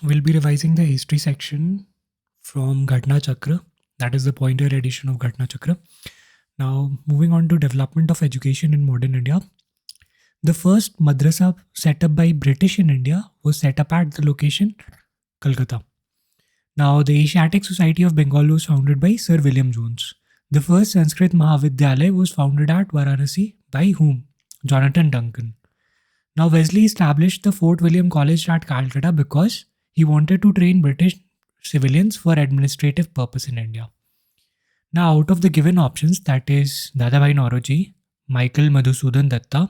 We'll be revising the history section from Ghatna Chakra. That is the pointer edition of Ghatna Chakra. Now, moving on to development of education in modern India. The first madrasa set up by British in India was set up at the location Calcutta. Now, the Asiatic Society of Bengal was founded by Sir William Jones. The first Sanskrit Mahavidyalaya was founded at Varanasi by whom? Jonathan Duncan. Now, Wesley established the Fort William College at Calcutta because he wanted to train British civilians for administrative purpose in India. Now, out of the given options, that is Dadabhai Naoroji, Michael Madhusudan Datta,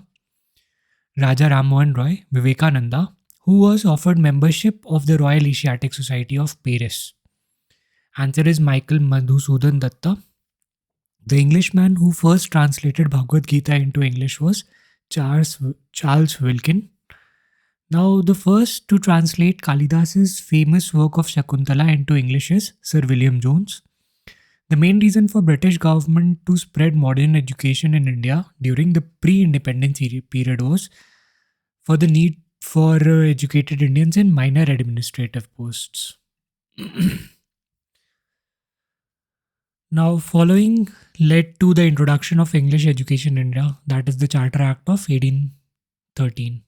Raja Ram Mohan Roy, Vivekananda, who was offered membership of the Royal Asiatic Society of Paris. Answer is Michael Madhusudan Datta. The Englishman who first translated Bhagavad Gita into English was Charles Wilkin. Now, the first to translate Kalidas's famous work of Shakuntala into English is Sir William Jones. The main reason for British government to spread modern education in India during the pre-independence period was for the need for educated Indians in minor administrative posts. Now, following led to the introduction of English education in India, that is the Charter Act of 1813,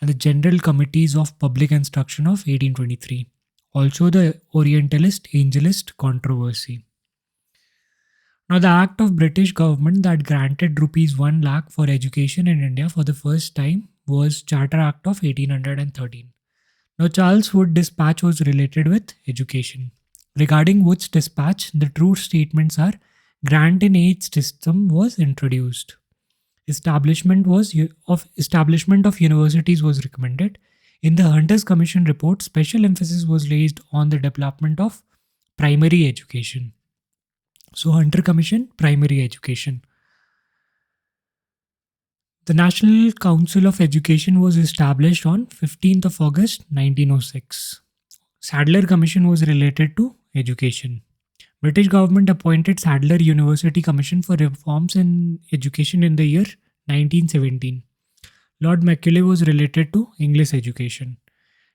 and the General Committees of Public Instruction of 1823. Also, the Orientalist Angelist controversy. Now, the act of British government that granted rupees 1 lakh for education in India for the first time was Charter Act of 1813. Now, Charles Wood Dispatch was related with education. Regarding Wood's dispatch, the true statements are grant in age system was introduced. Establishment of universities was recommended. In the Hunters Commission report, special emphasis was laid on the development of primary education. So, Hunter Commission, primary education. The National Council of Education was established on 15th of August 1906. Sadler Commission was related to education. British government appointed Sadler University Commission for reforms in education in the year 1917. Lord Macaulay was related to English education.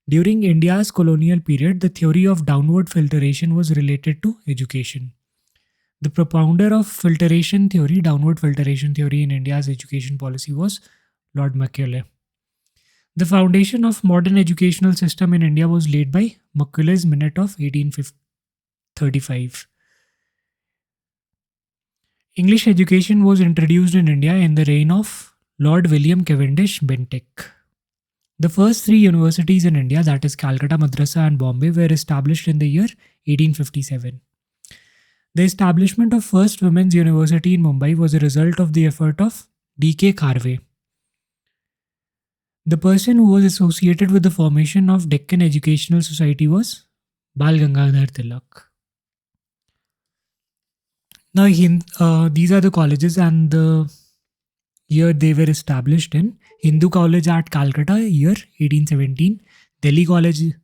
During India's colonial period, the theory of downward filtration was related to education. The propounder of filtration theory, downward filtration theory in India's education policy was Lord Macaulay. The foundation of modern educational system in India was laid by Macaulay's Minute of 1835. English education was introduced in India in the reign of Lord William Cavendish Bentinck. The first three universities in India, that is Calcutta, Madrasa, and Bombay, were established in the year 1857. The establishment of first women's university in Mumbai was a result of the effort of D.K. Karve. The person who was associated with the formation of Deccan Educational Society was Bal Gangadhar Tilak. Now, these are the colleges and the year they were established in. Hindu College at Calcutta, year 1817. Delhi College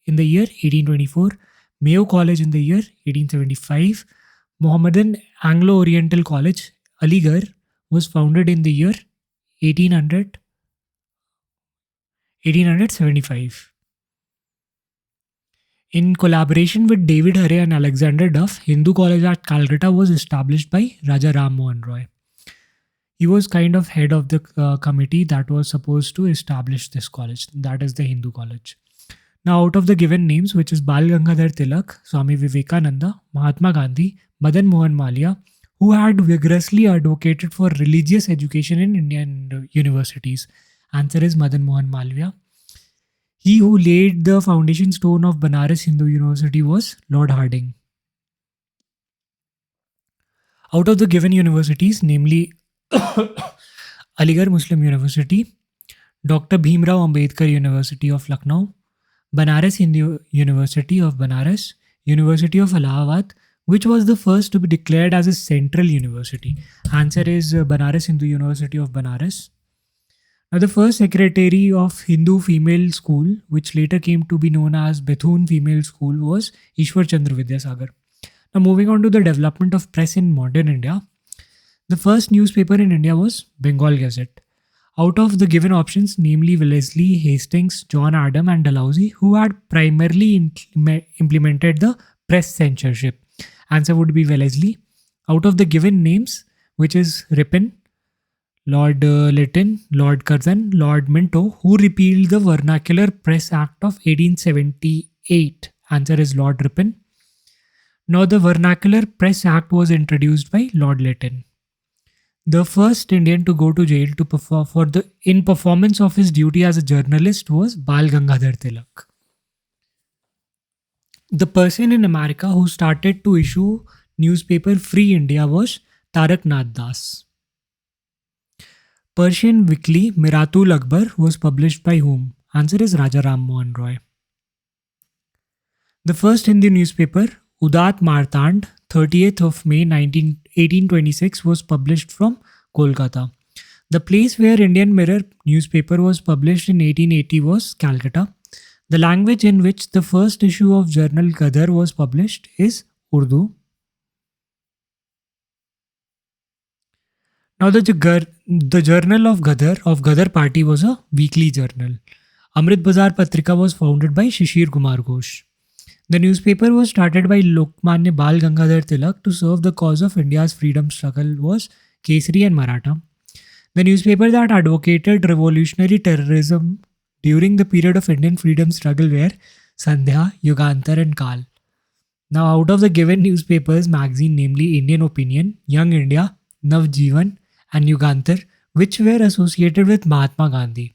in the year 1824. Mayo College in the year 1875. Mohammedan Anglo-Oriental College, Aligarh, was founded in the year 1875. In collaboration with David Hare and Alexander Duff, Hindu College at Calcutta was established by Raja Ram Mohan Roy. He was kind of head of the committee that was supposed to establish this college, that is the Hindu College. Now, out of the given names, which is Bal Gangadhar Tilak, Swami Vivekananda, Mahatma Gandhi, Madan Mohan Malviya, who had vigorously advocated for religious education in Indian universities. Answer is Madan Mohan Malviya. He who laid the foundation stone of Banaras Hindu University was Lord Hardinge. Out of the given universities, namely Aligarh Muslim University, Dr. Bhimrao Ambedkar University of Lucknow, Banaras Hindu University of Banaras, University of Allahabad, which was the first to be declared as a central university. Answer is Banaras Hindu University of Banaras. Now, the first secretary of Hindu Female School, which later came to be known as Bethune Female School, was Ishwar Chandra Vidyasagar. Now, moving on to the development of press in modern India. The first newspaper in India was Bengal Gazette. Out of the given options, namely Wellesley, Hastings, John Adam, and Dalhousie, who had primarily implemented the press censorship? Answer would be Wellesley. Out of the given names, which is Ripon, Lord Lytton, Lord Curzon, Lord Minto, who repealed the Vernacular Press Act of 1878? Answer is Lord Ripon. Now, the Vernacular Press Act was introduced by Lord Lytton. The first Indian to go to jail to perform in performance of his duty as a journalist was Bal Gangadhar Tilak. The person in America who started to issue newspaper Free India was Tarak Nath Das. Persian weekly Miratul Akbar was published by whom? Answer is Raja Ram Mohan Roy. The first Hindi newspaper Udat Martand, 30th of May 1826 was published from Kolkata. The place where Indian Mirror newspaper was published in 1880 was Calcutta. The language in which the first issue of journal Gadar was published is Urdu. Now the journal of Gadar Party was a weekly journal. Amrit Bazar Patrika was founded by Shishir Kumar Ghosh. The newspaper was started by Lokmanya Bal Gangadhar Tilak to serve the cause of India's freedom struggle was Kesari and Maratha. The newspaper that advocated revolutionary terrorism during the period of Indian freedom struggle were Sandhya, Yugantar and Kal. Now out of the given newspapers, magazine namely Indian Opinion, Young India, Navjeevan and Yugantar, which were associated with Mahatma Gandhi.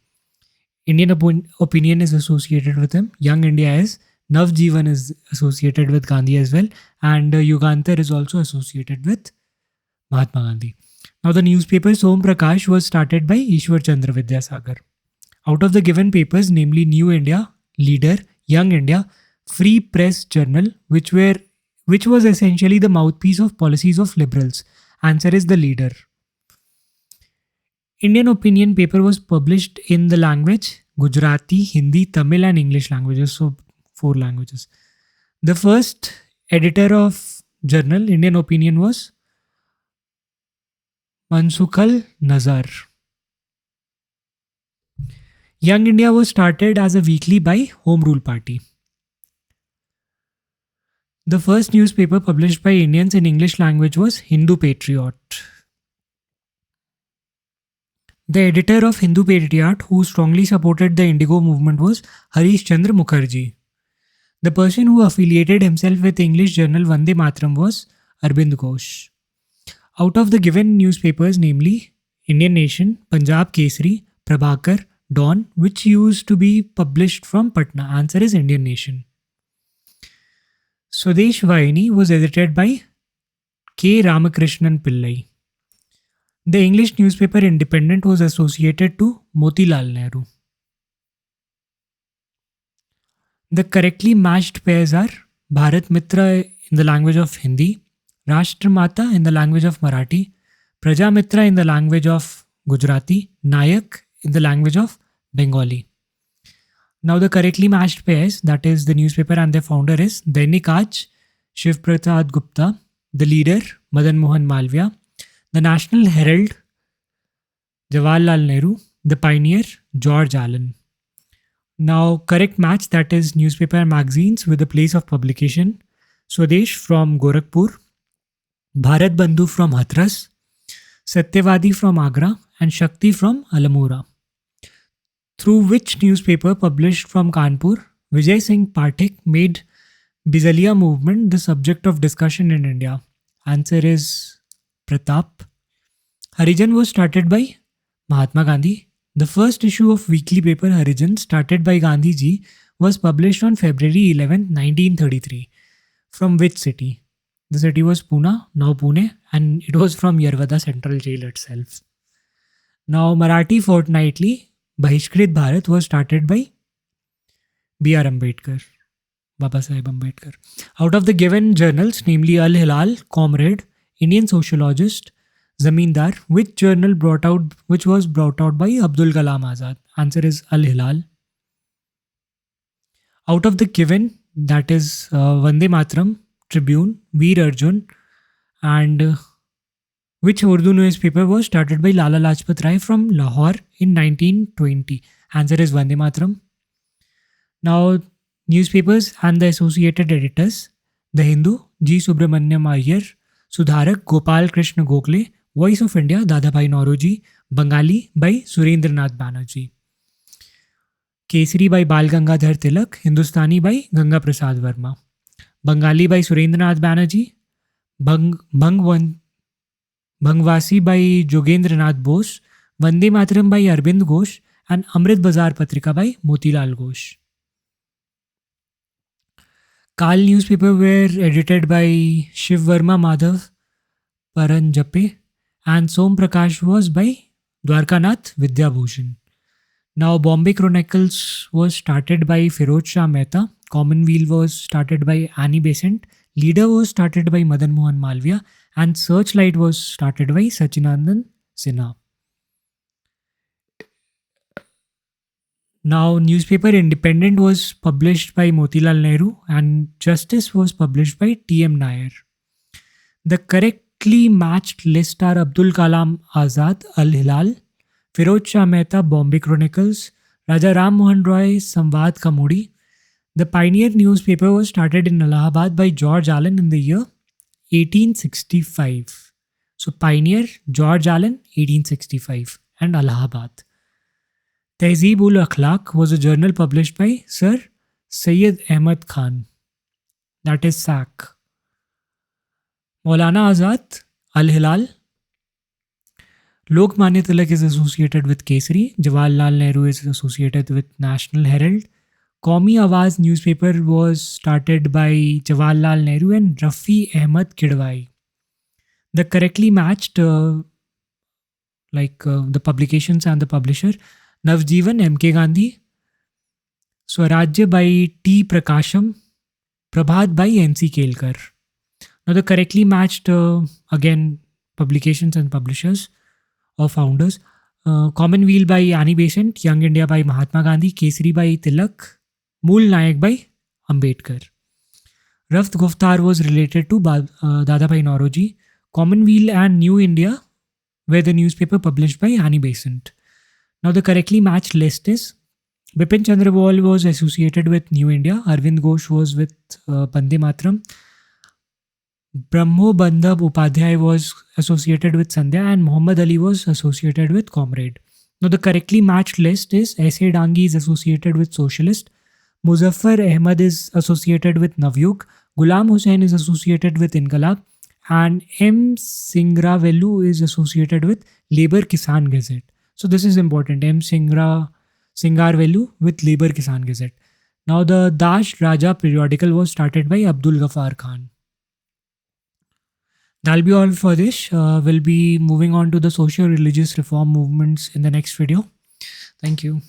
Indian Opinion is associated with him, Young India is, Navjeevan is associated with Gandhi as well, and Yugantar is also associated with Mahatma Gandhi. Now the newspaper Som Prakash was started by Ishwar Chandra Vidyasagar. Out of the given papers, namely New India, Leader, Young India, Free Press Journal, which was essentially the mouthpiece of policies of liberals. Answer is the Leader. Indian Opinion paper was published in the language Gujarati, Hindi, Tamil and English languages, so 4 languages. The first editor of journal Indian Opinion was Mansukhal Nazar. Young India was started as a weekly by Home Rule Party. The first newspaper published by Indians in English language was Hindu Patriot. The editor of Hindu Patriot who strongly supported the Indigo movement was Harish Chandra Mukherjee. The person who affiliated himself with English journal Vande Mataram was Arbind Ghosh. Out of the given newspapers, namely Indian Nation, Punjab Kesari, Prabhakar, Dawn, which used to be published from Patna. Answer is Indian Nation. Swadesh Vahini was edited by K. Ramakrishnan Pillai. The English newspaper Independent was associated to Motilal Nehru. The correctly matched pairs are Bharat Mitra in the language of Hindi, Rashtramata in the language of Marathi, Praja Mitra in the language of Gujarati, Nayak in the language of Bengali. Now the correctly matched pairs, that is the newspaper and their founder is Dainik Aaj, Shiv Prasad Gupta, the Leader, Madan Mohan Malviya, the National Herald, Jawaharlal Nehru, the Pioneer, George Allen. Now correct match, that is newspaper and magazines with the place of publication, Swadesh from Gorakhpur, Bharat Bandhu from Hathras, Satyavadi from Agra and Shakti from Alamura. Through which newspaper published from Kanpur, Vijay Singh Pathak made Bizalia movement the subject of discussion in India? Answer is Pratap. Harijan was started by Mahatma Gandhi. The first issue of weekly paper Harijan, started by Gandhi ji, was published on February 11, 1933. From which city? The city was Pune, now Pune, and it was from Yerwada Central Jail itself. Now Marathi Fortnightly Bahishkrit Bharat was started by B.R. Ambedkar, Baba Saheb Ambedkar. Out of the given journals, namely Al Hilal, Comrade, Indian Sociologist, Zamindar, which was brought out by Abdul Kalam Azad? Answer is Al Hilal. Out of the given, that is Vande Mataram, Tribune, Veer Arjun and Which Urdu newspaper was started by Lala Lajpat Rai from Lahore in 1920? Answer is Vande Mataram. Now, newspapers and the associated editors: The Hindu, G. Subramanyam Iyer; Sudharak, Gopal Krishna Gokhale; Voice of India, Dadabhai Nauroji; Bengali by Surendranath Banerjee; Kesari by Bal Gangadhar Tilak; Hindustani by Ganga Prasad Verma; Bengali by Surendranath Banerjee; Bhangvasi by Jogendranath Bose; Vande Mataram by Arvind Ghosh; and Amrit Bazar Patrika by Motilal Ghosh. Kal newspaper were edited by Shiv Verma Madhav Paranjape, and Som Prakash was by Dwarkanath Vidyabhushan. Now, Bombay Chronicles was started by Feroz Shah Mehta. Commonweal was started by Annie Besant. Leader was started by Madan Mohan Malviya. And Searchlight was started by Sachinandan Sinha. Now, newspaper Independent was published by Motilal Nehru and Justice was published by T.M. Nair. The correctly matched list are Abdul Kalam Azad, Al Hilal; Feroz Shah Mehta, Bombay Chronicles; Raja Ram Mohan Roy, Samvad Ka Modi. The Pioneer newspaper was started in Allahabad by George Allen in the year 1865. So, Pioneer, George Allen, 1865, and Allahabad. Tehzeeb-ul-Akhlaq was a journal published by Sir Syed Ahmad Khan, that is SAC. Maulana Azad, Al-Hilal. Lokmanya Tilak is associated with Kesari. Jawaharlal Nehru is associated with National Herald. Qaumi Awaz newspaper was started by Jawaharlal Nehru and Rafi Ahmad Kidwai. The correctly matched the publications and the publisher: Navjeevan, M.K. Gandhi; Swarajya by T. Prakasham; Prabhat by N.C. Kelkar. Now, the correctly matched again publications and publishers or founders: Commonweal by Annie Besant; Young India by Mahatma Gandhi; Kesari by Tilak; Mool Nayak by Ambedkar. Raft Guftar was related to Dadabhai Nauroji. Commonweal and New India were the newspaper published by Annie Besant. Now, the correctly matched list is: Bipin Chandra Pal was associated with New India; Arvind Ghosh was with Vande Mataram; Brahmo Bandhab Upadhyay was associated with Sandhya; and Muhammad Ali was associated with Comrade. Now, the correctly matched list is: S.A. Dangi is associated with Socialist; Muzaffar Ahmad is associated with Navyug; Ghulam Hussain is associated with Inqilab; and M. Singravelu is associated with Labour Kisan Gazette. So, this is important: M. Singarvelu with Labour Kisan Gazette. Now, the Dasht Raja periodical was started by Abdul Ghaffar Khan. That'll be all for this. We'll be moving on to the socio-religious reform movements in the next video. Thank you.